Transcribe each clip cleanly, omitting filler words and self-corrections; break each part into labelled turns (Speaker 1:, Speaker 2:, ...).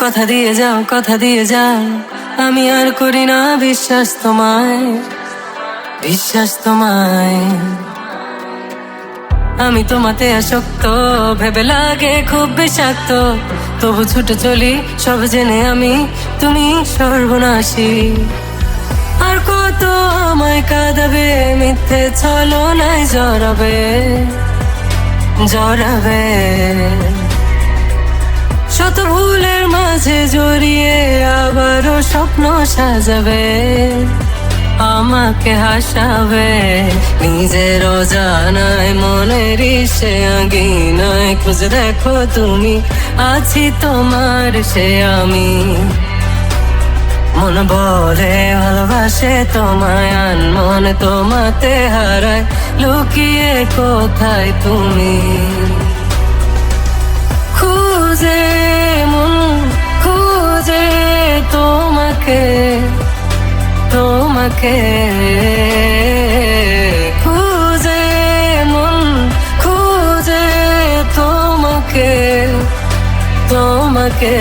Speaker 1: কথা দিয়ে যাও, কথা দিয়ে যাও, আমি আর করি না বিশ্বাস তোমায়, বিশ্বাস তোমায়। আমি তোমাতে আসক্ত, ভেবে লাগে খুব বিষাক্ত, তবু ছুটে চলি সব জেনে আমি তুমি সর্বনাশী। আর কত আমায় কাঁদাবে, মিথ্যে ছলনায় জড়াবে, জড়াবে। শত ভুলের মাঝে জড়িয়ে আবারও স্বপ্ন সাজাবে, আমাকে হাসাবে নিজের অজানায় মনের সে আঙিনায়। খুঁজে দেখো তুমি, আছি তোমার সে আমি। মন বলে ভালোবাসে তোমায়, আনমন তোমাতে হারায়, লুকিয়ে কোথায় তুমি? খুঁজে মন খুঁজে তোমাকে, তোমাকে খুঁজে মন খুঁজে তোমাকে, তোমাকে।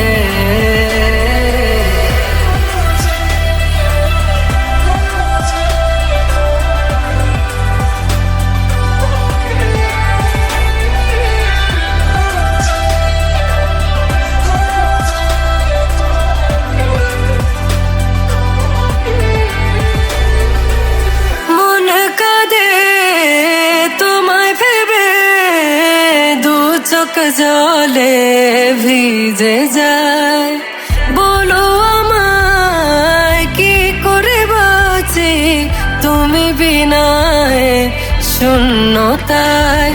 Speaker 1: চোখ জলে ভিজে যায়, বলো আমায় কি করে বাঁচি তুমি বিনায় শূন্যতায়।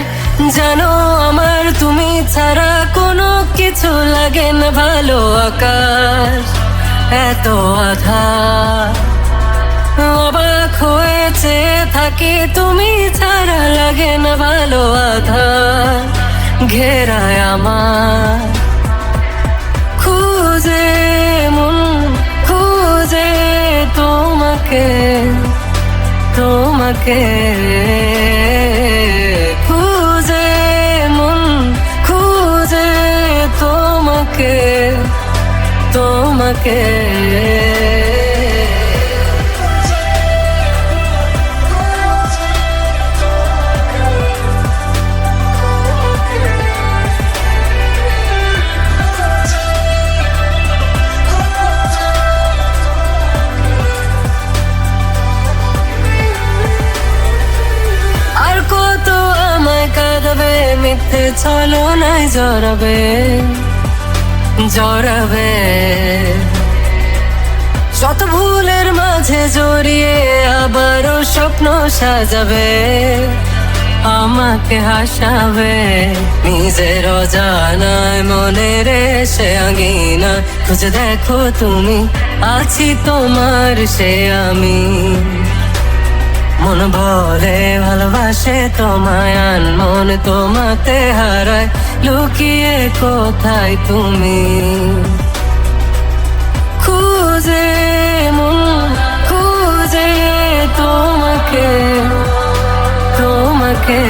Speaker 1: জানো আমার তুমি ছাড়া কোনো কিছু লাগে না ভালো, আকাশ এত আধার। অবাক হয়েছে থাকি তুমি ছাড়া লাগে না ভালো, আধার ঘেরায় আমার। খুঁজে মন খুঁজে তোমাকে, তোমাকে খুঁজে মন খুঁজে তোমাকে, তোমাকে। মিথ্যে ছলনায় জড়াবে, জড়াবে। শত ভুলের মাঝে জড়িয়ে আবারও স্বপ্ন সাজাবে, আমাকে হাসাবে নিজের অজানায় মনের সে আঙিনা। খুঁজে দেখো তুমি, আছি তোমার সে আমি। মন বলে ভালোবাসে তোমায়, আনমন তোমাতে হারায়, লুকিয়ে কোথায় তুমি? খুঁজে মন খুঁজে তোমাকে, তোমাকে।